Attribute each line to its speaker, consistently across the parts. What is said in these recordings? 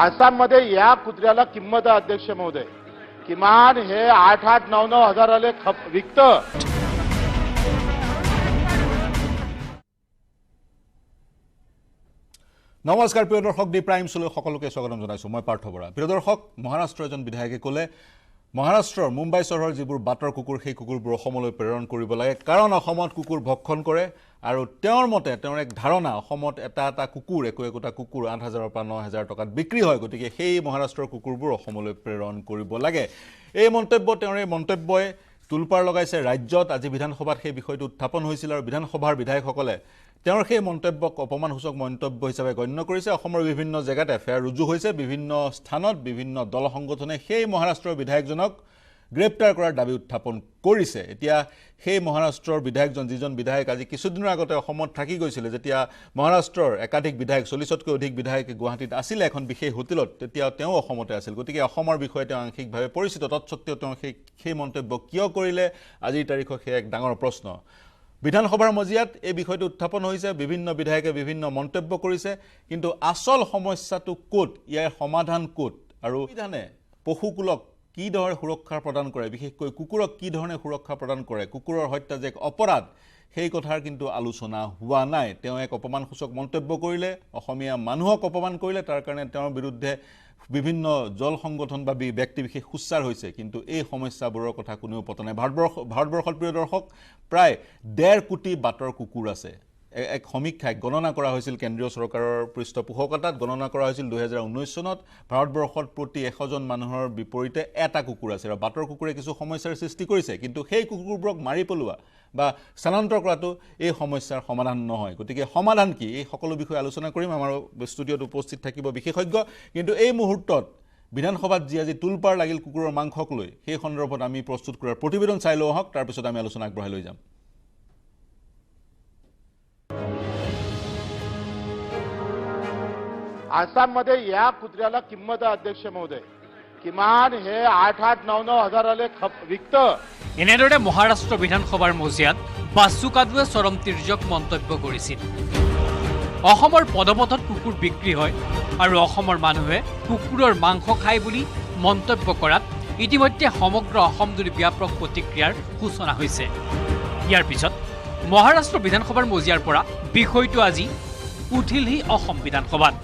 Speaker 1: आसाममध्ये या कुत्र्याला किंमत आहे अध्यक्ष महोदय. किमान हे 8-8, 9-9 हजाराले विकतं.
Speaker 2: নমস্কাৰ প্ৰিয় দৰ্শক ডি প্ৰাইমছলৈ সকলোকে স্বাগতম জনাইছোঁ মই পাৰ্থ বৰা প্ৰিয় দৰ্শক মহাৰাষ্ট্ৰৰ এজন বিধায়কে ক'লে মহাৰাষ্ট্ৰৰ মুম্বাই চহৰৰ যিবোৰ বাটৰ কুকুৰ সেই কুকুৰবোৰ অসমলৈ প্ৰেৰণ কৰিব লাগে কাৰণ অসমত কুকুৰ ভক্ষণ কৰে আৰু তেওঁৰ মতে তেওঁৰ এক ধাৰণা অসমত এটা কুকুৰ একোটা কুকুৰ 8,000 পৰা 9,000 টকাত বিক্ৰী হয় গতিকে সেই মহাৰাষ্ট্ৰৰ কুকুৰবোৰ অসমলৈ প্ৰেৰণ কৰিব লাগে এই মন্তব্যই তুলপাৰ লগাইছে ৰাজ্যত আজি বিধানসভাত সেই বিষয়টো উত্থাপন হৈছিল আৰু বিধানসভাৰ বিধায়কসকলে তেওঁৰ সেই মন্তব্যক অপমানসূচক মন্তব্য হিচাপে গণ্য কৰিছে অসমৰ বিভিন্ন জেগাত এফআইআৰ ৰুজু হৈছে বিভিন্ন স্থানত বিভিন্ন দল সংগঠনে সেই মহাৰাষ্ট্ৰৰ বিধায়কজনক গ্ৰেপ্তাৰ কৰাৰ দাবী উত্থাপন কৰিছে এতিয়া সেই মহাৰাষ্ট্ৰৰ বিধায়কজন যিজন বিধায়ক আজি কিছুদিনৰ আগতে অসমত থাকি গৈছিল যেতিয়া মহাৰাষ্ট্ৰৰ একাধিক বিধায়ক 40তকৈ অধিক বিধায়ক গুৱাহাটীত আছিল এখন বিশেষ হোটেলত তেতিয়া তেওঁ অসমতে আছিল গতিকে অসমৰ বিষয়ে তেওঁ আংশিকভাৱে পৰিচিত তৎসত্ত্বেও তেওঁ সেই মন্তব্য কিয় কৰিলে আজিৰ তাৰিখত সেই এক ডাঙৰ প্ৰশ্ন বিধানসভাৰ মজিয়াত এই বিষয়টো উত্থাপন হৈছে বিভিন্ন বিধায়কে বিভিন্ন মন্তব্য কৰিছে কিন্তু আসল সমস্যাটো ক'ত ইয়াৰ সমাধান ক'ত আৰু বিধানে পশুকুলক কি ধৰণে সুৰক্ষা প্ৰদান কৰে বিশেষকৈ কুকুৰক কি ধৰণে সুৰক্ষা প্ৰদান কৰে কুকুৰৰ হত্যা যে এক অপৰাধ সেই কথাৰ কিন্তু আলোচনা হোৱা নাই তেওঁ এক অপমানসূচক মন্তব্য কৰিলে অসমীয়া মানুহক অপমান কৰিলে তাৰ কাৰণে তেওঁৰ বিৰুদ্ধে বিভিন্ন জল সংগঠন বা ব্যক্তি বিশেষ সুচাৰ হৈছে কিন্তু এই সমস্যাবোৰৰ কথা কোনেও পতা নাই ভাৰতবৰ্ষৰ প্ৰিয় দৰ্শক প্ৰায় 1.5 কোটি বাটৰ কুকুৰ আছে এক সমীক্ষাত গণনা কৰা হৈছিল কেন্দ্ৰীয় চৰকাৰৰ পৃষ্ঠপোষকতাত গণনা কৰা হৈছিল 2019 চনত ভাৰতবৰ্ষত প্ৰতি 100 জন মানুহৰ বিপৰীতে এটা কুকুৰ আছে আৰু বাটৰ কুকুৰে কিছু সমস্যাৰ সৃষ্টি কৰিছে কিন্তু সেই কুকুৰবোৰক মাৰি পেলোৱা বা স্থানান্তৰ কৰাটো এই সমস্যাৰ সমাধান নহয় গতিকে সমাধান কি এই সকলো বিষয় আলোচনা কৰিম আমাৰ ষ্টুডিঅ'ত উপস্থিত থাকিব বিশেষজ্ঞ কিন্তু এই মুহূৰ্তত বিধানসভাত আজি তুলপাৰ লাগিল কুকুৰৰ মাংসক লৈ সেই সন্দৰ্ভত আমি প্ৰস্তুত কৰাৰ প্ৰতিবেদন চাই লওঁ হওক তাৰ পিছত আমি আলোচনা আগবঢ়াই লৈ যাম
Speaker 1: आसाममध्ये या कुत्र्याला किंमत आहे अध्यक्ष महोदय. किमान हे 8-8, 9-9 हजाराले विकतं.
Speaker 3: এনেদৰে মহাৰাষ্ট্ৰ বিধানসভাৰ মজিয়াত বাসু কাদুৱে চৰম তিৰ্যক মন্তব্য কৰিছিল অসমৰ পদপথত কুকুৰ বিক্ৰী হয় আৰু অসমৰ মানুহে কুকুৰৰ মাংস খায় বুলি মন্তব্য কৰাত ইতিমধ্যে সমগ্ৰ অসমজুৰি ব্যাপক প্ৰতিক্ৰিয়াৰ সূচনা হৈছে ইয়াৰ পিছত মহাৰাষ্ট্ৰ বিধানসভাৰ মজিয়াৰ পৰা বিষয়টো আজি উঠিলহি অসম বিধানসভাত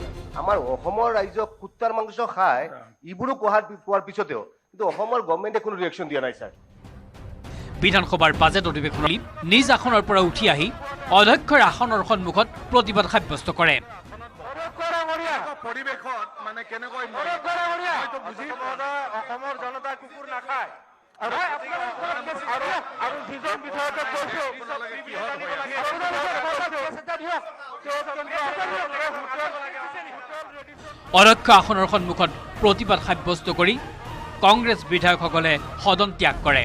Speaker 4: আমাৰ অসমৰ ৰাজ্য কুত্তাৰ মাংস খায় ইবোৰো কোৱাৰ পিছতেও কিন্তু অসমৰ গভৰ্ণমেণ্টে কোনো ৰিয়েকশ্যন দিয়া নাই ছাৰ
Speaker 3: বিধানসভাৰ বাজেট অধিৱেশনত নিজ আসনৰ পৰা উঠি আহি অধ্যক্ষৰ আসনৰ সন্মুখত প্ৰতিবাদ সাব্যস্ত কৰে
Speaker 1: অসমৰ জনতা কুকুৰ নাখায়
Speaker 3: অধ্যক্ষ আসনৰ সন্মুখত প্ৰতিবাদ সাব্যস্ত কৰি কংগ্ৰেছ বিধায়কসকলে সদন ত্যাগ কৰে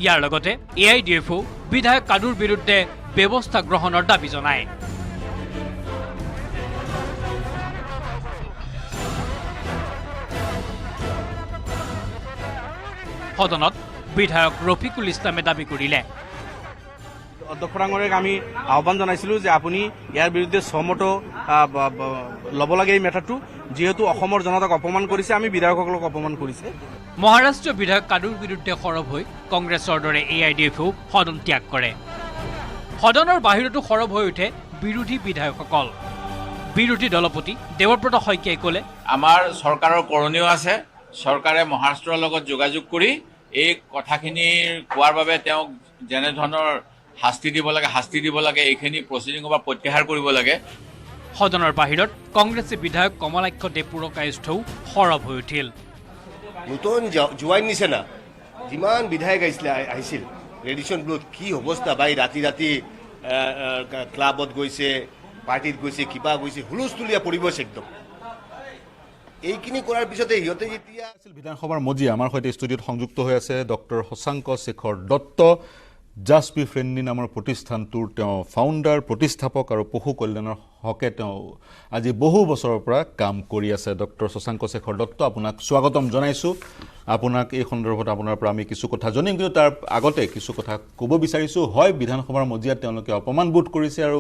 Speaker 3: ইয়াৰ লগতে এআইডিএফও বিধায়ক কাদুৰ বিৰুদ্ধে ব্যৱস্থা গ্ৰহণৰ দাবী জনায় সদনত বিধায়ক ৰফিকুল ইছলামে দাবী কৰিলে
Speaker 5: অধ্যক্ষ ডাঙৰীয়াক আমি আহ্বান জনাইছিলোঁ যে আপুনি ইয়াৰ বিৰুদ্ধে সহমত ল'ব লাগে এই মেটাৰটো যিহেতু অসমৰ জনতাক অপমান কৰিছে আমি বিধায়কসকলক অপমান কৰিছে
Speaker 3: মহাৰাষ্ট্ৰীয় বিধায়ক কাদুৰ বিৰুদ্ধে সৰব হৈ কংগ্ৰেছৰ দৰে এআইডিএফেও সদন ত্যাগ কৰে সদনৰ বাহিৰতো সৰব হৈ উঠে বিৰোধী বিধায়কসকল বিৰোধী দলপতি দেৱব্ৰত শইকীয়াই ক'লে
Speaker 6: আমাৰ চৰকাৰৰ কৰণীয় আছে চৰকাৰে মহাৰাষ্ট্ৰৰ লগত যোগাযোগ কৰি এই কথাখিনিৰ কোৱাৰ বাবে তেওঁক যেনে ধৰণৰ শাস্তি দিব লাগে এইখিনি প্ৰচিডিঙৰ পৰা প্ৰত্যাহাৰ কৰিব লাগে
Speaker 3: সদনৰ বাহিৰত কংগ্ৰেছী বিধায়ক কমলাক্ষ দেপুৰকায়স্থও সৰব হৈ উঠিল
Speaker 4: নতুন জোৱাইৰ নিচিনা যিমান বিধায়ক আহিছিল ৰেডিশ্যন ব্লুত কি অৱস্থা বাই ৰাতি ক্লাবত গৈছে পাৰ্টিত গৈছে কিবা গৈছে হুলস্থুলীয়া পৰিৱেশ একদম এইখিনি কৰাৰ পিছতে সিহঁতে যেতিয়া
Speaker 2: বিধানসভাৰ মজিয়া আমাৰ সৈতে ষ্টুডিঅ'ত সংযুক্ত হৈ আছে doctor Shashank Shekhar Dutta just be friendly নামৰ প্ৰতিষ্ঠানটোৰ তেওঁ ফাউণ্ডাৰ প্ৰতিষ্ঠাপক আৰু পশু কল্যাণৰ হকে তেওঁ আজি বহু বছৰৰ পৰা কাম কৰি আছে ডক্টৰ শশাংক শেখৰ দত্ত আপোনাক স্বাগতম জনাইছো আপোনাক এই সন্দৰ্ভত আপোনাৰ পৰা আমি কিছু কথা জানিম কিন্তু তাৰ আগতে কিছু কথা ক'ব বিচাৰিছো হয় বিধানসভাৰ মজিয়াত তেওঁলোকে অপমান বোধ কৰিছে আৰু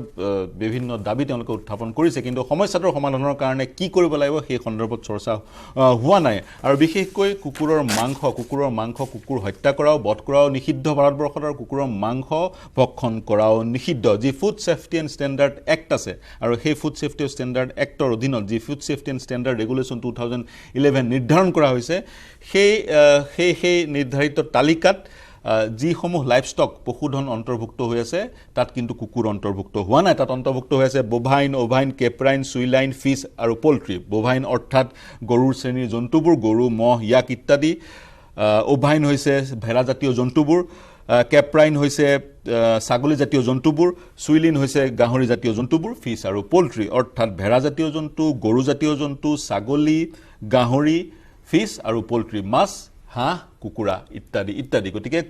Speaker 2: বিভিন্ন দাবী তেওঁলোকে উত্থাপন কৰিছে কিন্তু সমস্যাটোৰ সমাধানৰ কাৰণে কি কৰিব লাগিব সেই সন্দৰ্ভত চৰ্চা হোৱা নাই আৰু বিশেষকৈ কুকুৰৰ মাংস কুকুৰ হত্যা কৰাও বধ কৰাও নিষিদ্ধ ভাৰতবৰ্ষত আৰু কুকুৰৰ মাংস ভক্ষণ কৰাও নিষিদ্ধ যি food safety and standard act আছে আৰু সেই food safety and standard actor অধীনত যি food safety and standard regulation 2011 নিৰ্ধাৰণ কৰা হৈছে সেই নিৰ্ধাৰিত তালিকাত যিসমূহ লাইভষ্টক পশুধন অন্তৰ্ভুক্ত হৈ আছে তাত কিন্তু কুকুৰ অন্তৰ্ভুক্ত হোৱা নাই তাত অন্তৰ্ভুক্ত হৈ আছে বভাইন ওভাইন কেপ্ৰাইন সুইলাইন ফিছ আৰু পল্ট্ৰি বভাইন অৰ্থাৎ গৰুৰ শ্ৰেণীৰ জন্তুবোৰ গৰু মহ ইয়াক ইত্যাদি ওভাইন হৈছে ভেড়া জাতীয় জন্তুবোৰ কেপ্ৰাইন হৈছে ছাগলী জাতীয় জন্তুবোৰ সুইলিন হৈছে গাহৰি জাতীয় জন্তুবোৰ ফিছ আৰু পল্ট্ৰি অৰ্থাৎ ভেড়া জাতীয় জন্তু গৰু জাতীয় জন্তু ছাগলী গাহৰি ফিছ আৰু পল্ট্ৰি মাছ হাঁহ কুকুৰা ইত্যাদি ইত্যাদি গতিকে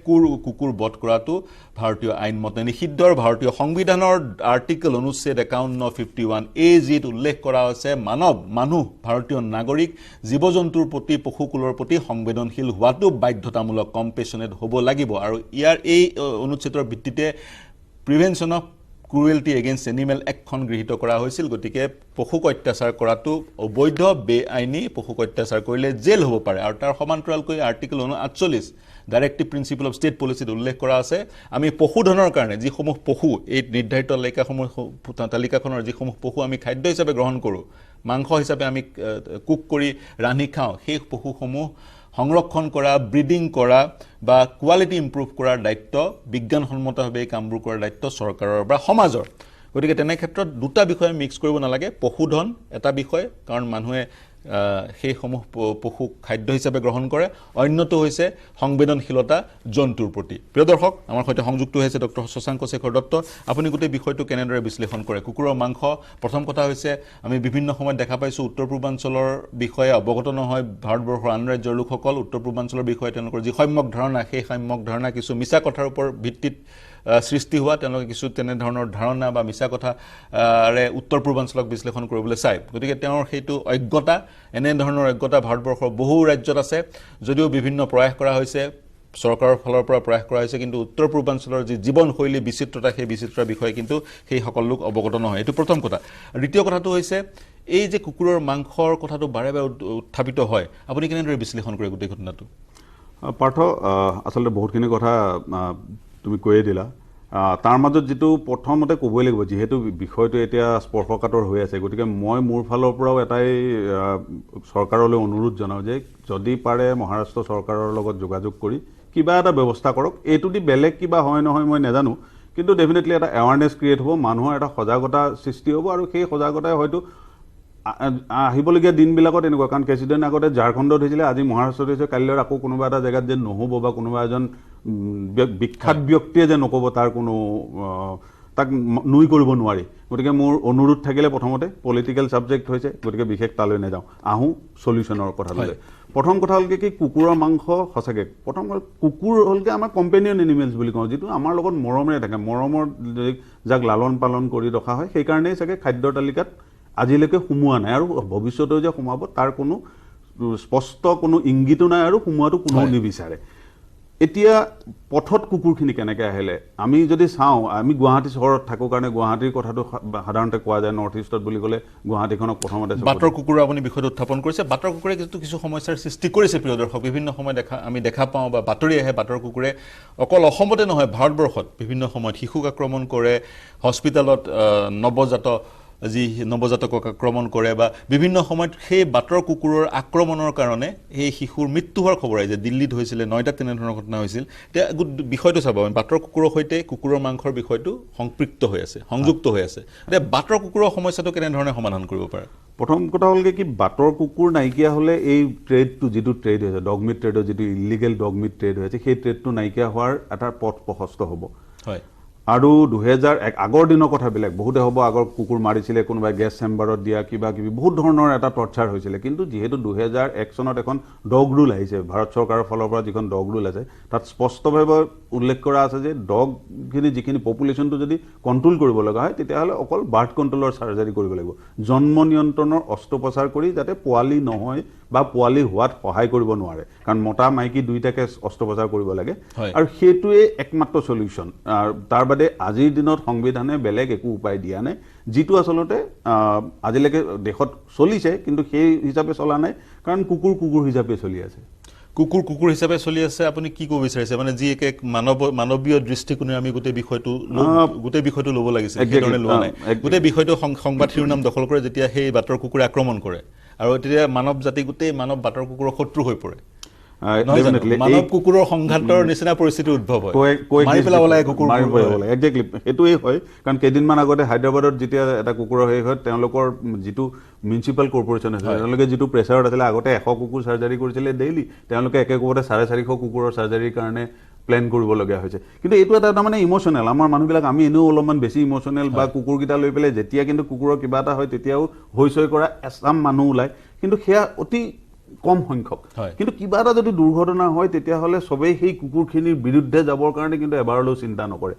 Speaker 2: কুকুৰ বধ কৰাটো ভাৰতীয় আইন মতে নিষিদ্ধ ভাৰতীয় সংবিধানৰ আৰ্টিকল অনুচ্ছেদ 5151 যিত উল্লেখ কৰা হৈছে মানুহ ভাৰতীয় নাগৰিক জীৱ-জন্তুৰ প্ৰতি পশুকুলৰ প্ৰতি সংবেদনশীল হোৱাটো বাধ্যতামূলক কম্পেশ্যনেট হ'ব লাগিব আৰু ইয়াৰ এই অনুচ্ছেদৰ ভিত্তিতে প্ৰিভেনশ্যন অফ ক্ৰুৱেলটি এগেইনষ্ট এনিমেল এক্টখন গৃহীত কৰা হৈছিল গতিকে পশুক অত্যাচাৰ কৰাটো অবৈধ বেআইনী পশুক অত্যাচাৰ কৰিলে জেল হ'ব পাৰে আৰু তাৰ সমান্তৰালকৈ article 48 directive principle of state পলিচিত উল্লেখ কৰা আছে আমি পশুধনৰ কাৰণে যিসমূহ পশু এই নিৰ্ধাৰিত তালিকাখনৰ যিসমূহ পশু আমি খাদ্য হিচাপে গ্ৰহণ কৰোঁ মাংস হিচাপে আমি কুক কৰি ৰান্ধি খাওঁ সেই পশুসমূহ সংৰক্ষণ কৰা ব্ৰিডিং কৰা বা কোৱালিটি ইম্প্ৰুভ কৰাৰ দায়িত্ব বিজ্ঞানসন্মতভাৱে এই কামবোৰ কৰাৰ দায়িত্ব চৰকাৰৰ বা সমাজৰ গতিকে তেনে ক্ষেত্ৰত দুটা বিষয় মিক্স কৰিব নালাগে পশুধন এটা বিষয় কাৰণ মানুহে সেইসমূহ পশু খাদ্য হিচাপে গ্ৰহণ কৰে অন্যটো হৈছে সংবেদনশীলতা জন্তুৰ প্ৰতি প্ৰিয় দৰ্শক আমাৰ সৈতে সংযুক্ত হৈছে ডক্টৰ শশাংক শেখৰ দত্ত আপুনি গোটেই বিষয়টো কেনেদৰে বিশ্লেষণ কৰে কুকুৰৰ মাংস প্ৰথম কথা হৈছে আমি বিভিন্ন সময়ত দেখা পাইছো উত্তৰ পূৰ্বাঞ্চলৰ বিষয়ে অৱগত নহয় ভাৰতবৰ্ষৰ আন ৰাজ্যৰ লোকসকল উত্তৰ পূৰ্বাঞ্চলৰ বিষয়ে তেওঁলোকৰ যি সম্যক ধাৰণা সেই সম্যক ধাৰণা কিছু মিছা কথাৰ ওপৰত ভিত্তিত সৃষ্টি হোৱা তেওঁলোকে কিছু তেনে ধৰণৰ ধাৰণা বা মিছা কথাৰে উত্তৰ পূৰ্বাঞ্চলক বিশ্লেষণ কৰিবলৈ চায় গতিকে তেওঁৰ সেইটো অজ্ঞতা এনে ধৰণৰ অজ্ঞতা ভাৰতবৰ্ষৰ বহু ৰাজ্যত আছে যদিও বিভিন্ন প্ৰয়াস কৰা হৈছে চৰকাৰৰ ফালৰ পৰা প্ৰয়াস কৰা হৈছে কিন্তু উত্তৰ পূৰ্বাঞ্চলৰ যি জীৱনশৈলী বিচিত্ৰতা সেই বিচিত্ৰৰ বিষয়ে কিন্তু সেই সকল লোক অৱগত নহয় এইটো প্ৰথম কথা দ্বিতীয় কথাটো হৈছে এই যে কুকুৰৰ মাংসৰ কথাটো বাৰে বাৰে উত্থাপিত হয় আপুনি কেনেদৰে বিশ্লেষণ কৰে গোটেই ঘটনাটো
Speaker 7: পাৰ্থ আচলতে বহুতখিনি কথা তুমি কৈয়ে দিলা তাৰ মাজত যেটো প্ৰথমতে ক'বই লাগিব যেহেতু বিষয়টো এতিয়া স্পৰ্শকাতৰ হৈ আছে গতিকে মই মোৰ ফালৰ পৰাও এটাই চৰকাৰলৈ অনুৰোধ জনাও যে যদি পাৰে মহাৰাষ্ট্ৰ চৰকাৰৰ লগত যোগাযোগ কৰি কিবা এটা ব্যৱস্থা কৰক এইটো দি বেলেগ কিবা হয় নহয় মই নাজানো কিন্তু ডেফিনেটলি এটা এৱাৰনেছ ক্ৰিয়েট হ'ব মানুহৰ এটা সজাগতা সৃষ্টি হ'ব আৰু সেই সজাগতাই হয়তো আহিবলগীয়া দিনবিলাকত এনেকুৱা কাৰণ কেইদিন আগতে ঝাৰখণ্ডত হৈছিলে আজি মহাৰাষ্ট্ৰত হৈছে কাইলৈ আকৌ কোনোবা এটা জেগাত যে নহ'ব বা কোনোবা এজন বিখ্যাত ব্যক্তিয়ে যে নক'ব তাৰ কোনো তাক নুই কৰিব নোৱাৰি গতিকে মোৰ অনুৰোধ থাকিলে প্ৰথমতে পলিটিকেল ছাবজেক্ট হৈছে গতিকে বিশেষ তালৈ নাযাওঁ আহোঁ চলিউশ্যনৰ কথালৈ প্ৰথম কথা হ'লকে কি কুকুৰৰ মাংস সঁচাকৈ প্ৰথম কুকুৰ হ'লকে আমাৰ কম্পেনিয়ন এনিমেলছ বুলি কওঁ যিটো আমাৰ লগত মৰমেৰে থাকে মৰমৰ যাক লালন পালন কৰি ৰখা হয় সেইকাৰণেই চাগে খাদ্যৰ তালিকাত আজিলৈকে সোমোৱা নাই আৰু ভৱিষ্যতেও যে সোমাব তাৰ কোনো স্পষ্ট কোনো ইংগিতো নাই আৰু সোমোৱাটো কোনো নিবিচাৰে এতিয়া পথত কুকুৰখিনি কেনেকৈ আহিলে আমি যদি চাওঁ আমি গুৱাহাটী চহৰত থাকোঁ কাৰণে গুৱাহাটীৰ কথাটো সাধাৰণতে কোৱা যায় নৰ্থ ইষ্টত বুলি ক'লে গুৱাহাটীখনক প্ৰথমতে
Speaker 2: বাটৰ কুকুৰ আপুনি বিষয়টো উত্থাপন কৰিছে বাটৰ কুকুৰে কিছু সমস্যাৰ সৃষ্টি কৰিছে প্ৰিয় দৰ্শক বিভিন্ন সময় আমি দেখা পাওঁ বা বাতৰি আহে বাটৰ কুকুৰে অকল অসমতে নহয় ভাৰতবৰ্ষত বিভিন্ন সময়ত শিশুক আক্ৰমণ কৰে হস্পিটেলত নৱজাতকক আক্ৰমণ কৰে বা বিভিন্ন সময়ত সেই বাটৰ কুকুৰৰ আক্ৰমণৰ কাৰণে সেই শিশুৰ মৃত্যু হোৱাৰ খবৰ আহিছে দিল্লীত হৈছিলে 9টা তেনেধৰণৰ ঘটনা হৈছিল এতিয়া বিষয়টো চাব আমি বাটৰ কুকুৰৰ সৈতে কুকুৰৰ মাংসৰ বিষয়টো সংযুক্ত হৈ আছে এতিয়া বাটৰ কুকুৰৰ সমস্যাটো কেনেধৰণে সমাধান কৰিব পাৰে
Speaker 7: প্ৰথম কথা হ'লকে কি বাটৰ কুকুৰ নাইকিয়া হ'লে এই ট্ৰেডটো যিটো ট্ৰেড হৈছে ডগমিট ট্ৰেডৰ যিটো ইলিগেল ডগমিট ট্ৰেড হৈছে সেই ট্ৰেডটো নাইকিয়া হোৱাৰ এটা পথ প্ৰশস্ত হ'ব
Speaker 2: হয়
Speaker 7: আৰু 2001 আগৰ দিনৰ কথা বেলেগ বহুতে হ'ব আগৰ কুকুৰ মাৰিছিলে কোনোবাই গেছ চেম্বাৰত দিয়া কিবা কিবি বহুত ধৰণৰ এটা টৰ্চাৰ হৈছিলে কিন্তু যিহেতু 2001 চনত এখন ডগ ৰুল আহিছে ভাৰত চৰকাৰৰ ফালৰ পৰা যিখন ডগ ৰুল আছে তাত স্পষ্টভাৱে উল্লেখ কৰা আছে যে ডগখিনি যিখিনি পপুলেশ্যনটো যদি কণ্ট্ৰোল কৰিব লগা হয় তেতিয়াহ'লে অকল বাৰ্থ কণ্ট্ৰোলৰ চাৰ্জাৰী কৰিব লাগিব জন্ম নিয়ন্ত্ৰণৰ অস্ত্ৰোপচাৰ কৰি যাতে পোৱালি নহয় বা পোৱালি হোৱাত সহায় কৰিব নোৱাৰে কাৰণ মতা মাইকী দুইটাকে অস্ত্ৰোপচাৰ কৰিব লাগে আৰু সেইটোৱে একমাত্ৰ সলিউশ্যন তাৰ বাদে আজিৰ দিনত সংবিধানে বেলেগ একো উপায় দিয়া নাই যিটো আচলতে আজিলৈকে দেশত চলিছে কিন্তু সেই হিচাপে চলা নাই কাৰণ কুকুৰ হিচাপে চলি আছে
Speaker 2: কুকুৰ হিচাপে চলি আছে আপুনি কি ক'ব বিচাৰিছে মানে যি এক মানৱীয় দৃষ্টিকোণে আমি গোটেই বিষয়টো ল'ব লাগিছিল সেইধৰণে লোৱা নাই গোটেই বিষয়টো সংবাদ শিৰোনাম দখল কৰে যেতিয়া সেই বাটৰ কুকুৰে আক্ৰমণ কৰে আৰু তেতিয়া মানৱ জাতি গোটেই মানৱ বাটৰ কুকুৰৰ শত্ৰু হৈ পৰে মানৱ কুকুৰৰ সংঘাতৰ নিচিনা পৰিস্থিতি উদ্ভৱ হয় মাৰি পেলাব লাগে কুকুৰ
Speaker 7: একজেক্টলি সেইটোৱেই হয় কাৰণ কেইদিনমান আগতে হায়দৰাবাদত যেতিয়া এটা কুকুৰৰ হেৰি হয় তেওঁলোকৰ যিটো মিউনিচিপাল কৰ্পৰেশ্যন আছে তেওঁলোকে যিটো প্ৰেছাৰত আছিলে আগতে 100 কুকুৰ চাৰ্জাৰী কৰিছিলে ডেইলি তেওঁলোকে একেকোবতে 450 কুকুৰৰ চাৰ্জাৰীৰ কাৰণে প্লেন কৰিবলগীয়া হৈছে কিন্তু এইটো এটা মানে ইমোচনেল আমাৰ মানুহবিলাক আমি এনেও অলপমান বেছি ইমোচনেল বা কুকুৰকেইটা লৈ পেলাই যেতিয়া কিন্তু কুকুৰৰ কিবা এটা হয় তেতিয়াও হৈচৈ কৰা এচাম মানুহ ওলায় কিন্তু সেয়া অতি কম সংখ্যক কিন্তু কিবা এটা যদি দুৰ্ঘটনা হয় তেতিয়াহ'লে সবেই সেই কুকুৰখিনিৰ বিৰুদ্ধে যাবৰ কাৰণে কিন্তু এবাৰলৈও চিন্তা নকৰে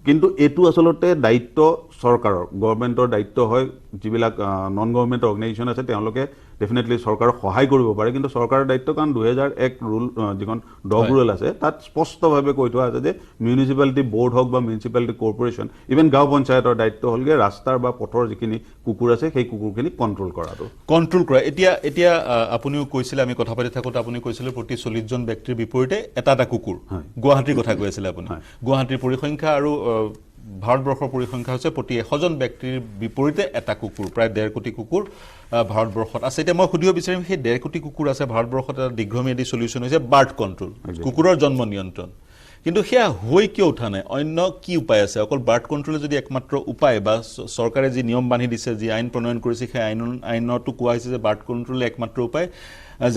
Speaker 7: কিন্তু এইটো আচলতে দায়িত্ব চৰকাৰৰ গভৰ্ণমেণ্টৰ দায়িত্ব হয় যিবিলাক নন গভৰ্ণমেণ্ট অৰ্গেনাইজেশ্যন আছে তেওঁলোকে ডেফিনেটলি চৰকাৰক সহায় কৰিব পাৰে কিন্তু চৰকাৰৰ দায়িত্ব কাৰণ 2001 ৰুল যিখন ডগ ৰুল আছে তাত স্পষ্টভাৱে কৈ থোৱা আছে যে মিউনিচিপালিটি বৰ্ড হওক বা মিউনিচিপালিটি কৰ্পৰেশ্যন ইভেন গাঁও পঞ্চায়তৰ দায়িত্ব হ'লগৈ ৰাস্তাৰ বা পথৰ যিখিনি কুকুৰ আছে সেই কুকুৰখিনি কণ্ট্ৰোল কৰা
Speaker 2: এতিয়া আপুনিও কৈছিলে আমি কথা পাতি থাকোঁতে আপুনি কৈছিলে প্ৰতি 40 জন ব্যক্তিৰ বিপৰীতে এটা কুকুৰ গুৱাহাটীৰ কথা কৈ আছিলে আপুনি গুৱাহাটীৰ পৰিসংখ্যা আৰু ভাৰতবৰ্ষৰ পৰিসংখ্যা হৈছে প্ৰতি 100 জন ব্যক্তিৰ বিপৰীতে এটা কুকুৰ প্ৰায় 1.5 কোটি কুকুৰ ভাৰতবৰ্ষত আছে এতিয়া মই সুধিব বিচাৰিম সেই 1.5 কোটি কুকুৰ আছে ভাৰতবৰ্ষত এটা দীৰ্ঘম্যাদী সলিউশ্যন হৈছে বাৰ্থ কণ্ট্ৰোল কুকুৰৰ জন্ম নিয়ন্ত্ৰণ কিন্তু সেয়া হৈ কিয় উঠা নাই অন্য কি উপায় আছে অকল বাৰ্থ কণ্ট্ৰোলে যদি একমাত্ৰ উপায় বা চৰকাৰে যি নিয়ম বান্ধি দিছে যি আইন প্ৰণয়ন কৰিছে সেই আইনতো কোৱা হৈছে যে বাৰ্থ কণ্ট্ৰোলে একমাত্ৰ উপায়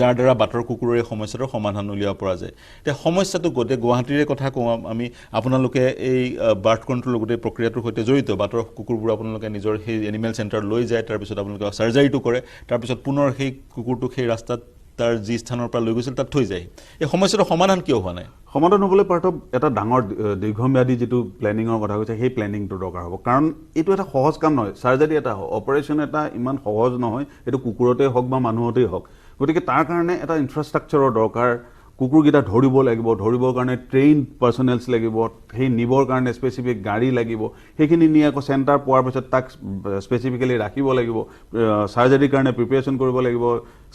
Speaker 2: যাৰ দ্বাৰা বাটৰ কুকুৰৰ এই সমস্যাটোৰ সমাধান উলিয়াব পৰা যায় এতিয়া সমস্যাটো গোটেই গুৱাহাটীৰে কথা কওঁ আমি আপোনালোকে এই বাৰ্থ কণ্ট্ৰোলৰ গোটেই প্ৰক্ৰিয়াটোৰ সৈতে জড়িত বাটৰ কুকুৰবোৰ আপোনালোকে নিজৰ সেই এনিমেল চেণ্টাৰ লৈ যায় তাৰপিছত আপোনালোকে চাৰ্জাৰীটো কৰে তাৰপিছত পুনৰ সেই কুকুৰটোক সেই ৰাস্তাত তাৰ যি স্থানৰ পৰা লৈ গৈছিল তাত থৈ যায় এই সমস্যাটোৰ সমাধান কিয় হোৱা নাই
Speaker 7: সমাধান হ'বলৈ পাৰ্ট অফ এটা ডাঙৰ দীৰ্ঘম্যাদী যিটো প্লেনিঙৰ কথা কৈছে সেই প্লেনিংটো দৰকাৰ হ'ব কাৰণ এইটো এটা সহজ কাম নহয় চাৰ্জাৰী এটা অপাৰেশ্যন এটা ইমান সহজ নহয় এইটো কুকুৰতেই হওক বা মানুহতেই হওক গতিকে তাৰ কাৰণে এটা ইনফ্ৰাষ্ট্ৰাকচাৰৰ দৰকাৰ কুকুৰকেইটা ধৰিব লাগিব ধৰিবৰ কাৰণে ট্ৰেইন পাৰ্চনেলছ লাগিব সেই নিবৰ কাৰণে স্পেচিফিক গাড়ী লাগিব সেইখিনি নি আকৌ চেণ্টাৰ পোৱাৰ পিছত তাক স্পেচিফিকেলি ৰাখিব লাগিব চাৰ্জাৰীৰ কাৰণে প্ৰিপেৰেশ্যন কৰিব লাগিব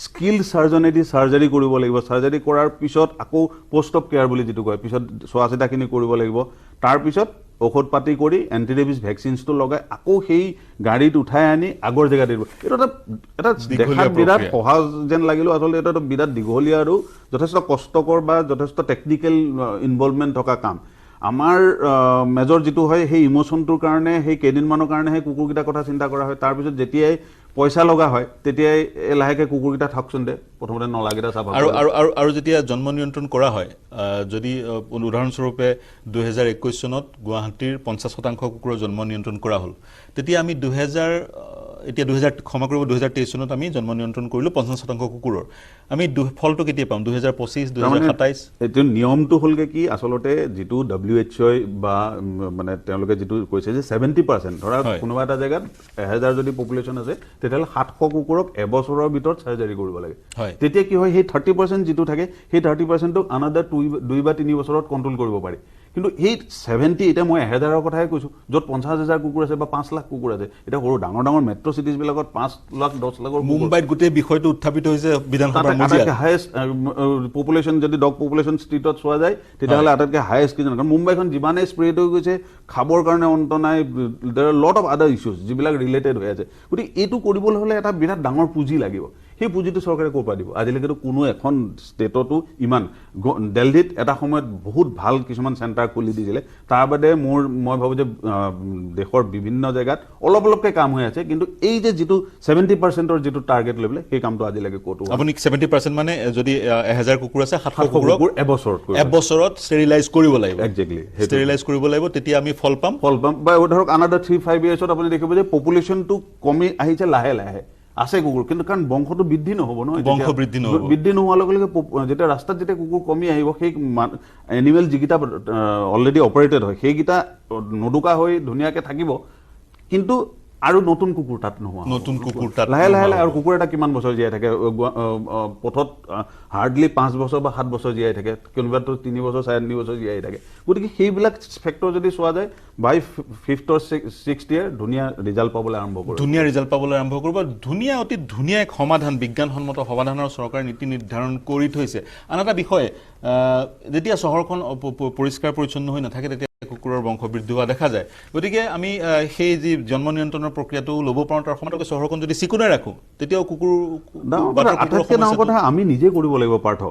Speaker 7: স্কিল চাৰ্জনেদি চাৰ্জাৰী কৰিব লাগিব চাৰ্জাৰী কৰাৰ পিছত আকৌ পোষ্ট অফ কেয়াৰ বুলি যিটো কয় পিছত চোৱা চিতাখিনি কৰিব লাগিব তাৰপিছত ঔষধ পাতি কৰি এণ্টিৰেবিছ ভেকচিনছটো লগাই আকৌ সেই গাড়ীত উঠাই আনি আগৰ জেগাত দিব এইটো এটা দেখাত বিৰাট সহজ যেন লাগিলেও আচলতে এটা বিৰাট দীঘলীয়া আৰু যথেষ্ট কষ্টকৰ বা যথেষ্ট টেকনিকেল ইনভলভমেণ্ট থকা কাম আমাৰ মেজৰ যিটো হয় সেই ইমোশ্যনটোৰ কাৰণে সেই কেইদিনমানৰ কাৰণে সেই কুকুৰকেইটাৰ কথা চিন্তা কৰা হয় তাৰপিছত যেতিয়াই পইচা লগা হয় তেতিয়াই লাহেকৈ কুকুৰকেইটা থাকচোন দে প্ৰথমতে নলাকেইটা চাফা
Speaker 2: আৰু যেতিয়া জন্ম নিয়ন্ত্ৰণ কৰা হয় যদি উদাহৰণস্বৰূপে 2021 চনত গুৱাহাটীৰ 50% কুকুৰৰ জন্ম নিয়ন্ত্ৰণ কৰা হ'ল তেতিয়া আমি 2023 চনত আমি জন্ম নিয়ন্ত্ৰণ কৰিলোঁ 50% কুকুৰৰ আমি ফলটো কেতিয়া পাম 2025 2027
Speaker 7: এইটো নিয়মটো হ'লগে কি আচলতে যিটো WHO বা মানে তেওঁলোকে যিটো কৈছে যে 70% ধৰা কোনোবা এটা জেগাত 1000 যদি পপুলেশ্যন আছে তেতিয়াহ'লে 700 কুকুৰক এবছৰৰ ভিতৰত চাৰ্জাৰী কৰিব লাগে তেতিয়া কি হয় সেই 30% যিটো থাকে সেই 30%ক আনাদাৰ 2 বা 3 বছৰত কণ্ট্ৰোল কৰিব পাৰি কিন্তু এই 70 এতিয়া মই 1000ৰ কথাই কৈছোঁ য'ত 50,000 কুকুৰ আছে বা 5 লাখ কুকুৰ আছে এতিয়া সৰু ডাঙৰ মেট্ৰ' চিটিজবিলাকত 5 লাখ 10 লাখৰ
Speaker 2: মুম্বাইত গোটেই বিষয়টো উত্থাপিত হৈছে বিধানসভাৰ
Speaker 7: আটাইতকৈ হায়েষ্ট পপুলেশ্যন যদি ডগ পপুলেশ্যন ষ্ট্ৰীটত চোৱা যায় তেতিয়াহ'লে আটাইতকৈ হায়েষ্ট কি জানো কাৰণ মুম্বাইখন যিমানেই স্প্ৰেড হৈ গৈছে খাবৰ কাৰণে অন্ত নাই দেৰ লট অফ আদাৰ ইছ্যুজ যিবিলাক ৰিলেটেড হৈ আছে গতিকে এইটো কৰিবলৈ হ'লে এটা বিৰাট ডাঙৰ পুঁজি লাগিব সেই পুঁজিটো চৰকাৰে ক'ৰ পৰা দিব আজিলৈকেতো কোনো এখন ষ্টেটতো ইমান দিল্লীত এটা সময়ত বহুত ভাল কিছুমান চেণ্টাৰ খুলি দিছিলে তাৰ বাদে মই ভাবোঁ যে দেশৰ বিভিন্ন জেগাত অলপ অলপকৈ কাম হৈ আছে কিন্তু এই যে যিটো 70%ৰ যিটো টাৰ্গেট লৈ পেলাই সেই কামটো আজিলৈকে ক'তো
Speaker 2: আপুনি 70% মানে যদি 1000 কুকুৰ আছে 700
Speaker 7: কুকুৰ
Speaker 2: এবছৰত ষ্টেৰিলাইজ কৰিব লাগিব
Speaker 7: একজেক্টলি
Speaker 2: ষ্টেৰিলাইজ কৰিব লাগিব তেতিয়া আমি ফল পাম
Speaker 7: বা ধৰক আনাদাৰ 3-5 yearsত আপুনি দেখিব যে পপুলেশ্যনটো কমি আহিছে লাহে লাহে আছে কুকুৰ কিন্তু কাৰণ বংশটো বৃদ্ধি নহ'ব নহয়
Speaker 2: বংশ বৃদ্ধি
Speaker 7: নোহোৱাৰ লগে লগে যেতিয়া ৰাস্তাত যেতিয়া কুকুৰ কমি আহিব সেই এনিমেল যিকেইটা অলৰেডি অপাৰেটেড হয় সেইকেইটা নদুকা হৈ ধুনীয়াকৈ থাকিব কিন্তু আৰু নতুন কুকুৰ তাত নোহোৱা
Speaker 2: নতুন কুকুৰ তাত
Speaker 7: লাহে লাহে আৰু কুকুৰ এটা কিমান বছৰ জীয়াই থাকে পথত হাৰ্ডলি 5 বছৰ বা 7 বছৰ জীয়াই থাকে কোনোবাটো 3 বছৰ 4.5 বছৰ জীয়াই থাকে গতিকে সেইবিলাক ফেক্টৰ যদি চোৱা যায় বাই 5th or 6th year ধুনীয়া ৰিজাল্ট পাবলৈ আৰম্ভ কৰিব
Speaker 2: ধুনীয়া অতি ধুনীয়া এক সমাধান বিজ্ঞানসন্মত সমাধানৰ চৰকাৰে নীতি নিৰ্ধাৰণ কৰি থৈছে আন এটা বিষয় যেতিয়া চহৰখন পৰিষ্কাৰ পৰিচ্ছন্ন হৈ নাথাকে তেতিয়া কুকুৰৰ বংশ বৃদ্ধি হোৱা দেখা যায় গতিকে আমি সেই যি জন্ম নিয়ন্ত্ৰণৰ প্ৰক্ৰিয়াটো ল'ব পাৰোঁ তাৰ সময়তে চহৰখন যদি চিকুণাই ৰাখোঁ তেতিয়াও কুকুৰ
Speaker 7: আটাইতকৈ ডাঙৰ কথা আমি নিজে কৰিব লাগিব পাৰ্থ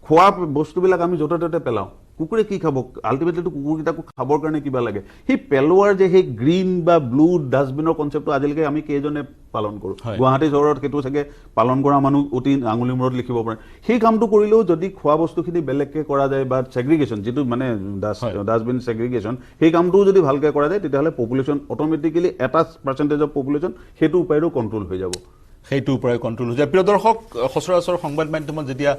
Speaker 7: খোৱা বস্তুবিলাক আমি য'তে ত'তে পেলাওঁ কুকুৰে কি খাব আল্টিমেটলিটো কুকুৰকেইটাকো খাবৰ কাৰণে কিবা লাগে সেই পেলোৱাৰ যে সেই গ্ৰীণ বা ব্লু ডাষ্টবিনৰ কনচেপ্টটো আজিলৈকে আমি কেইজনে পালন কৰোঁ গুৱাহাটী চহৰত সেইটো চাগে পালন কৰা মানুহ অতি আঙুলি মূৰত লিখিব পাৰে সেই কামটো কৰিলেও যদি খোৱা বস্তুখিনি বেলেগকৈ কৰা যায় বা ছেগ্ৰিগেশ্যন যিটো মানে ডাষ্টবিন ছেগ্ৰিগেশ্যন সেই কামটোও যদি ভালকৈ কৰা যায় তেতিয়াহ'লে পপুলেশ্যন অট'মেটিকেলি এটা পাৰ্চেণ্টেজ অফ পপুলেশ্যন সেইটো উপায়েৰেও কণ্ট্ৰল হৈ যাব
Speaker 2: প্ৰিয় দৰ্শক সচৰাচৰ সংবাদ মাধ্যমত যেতিয়া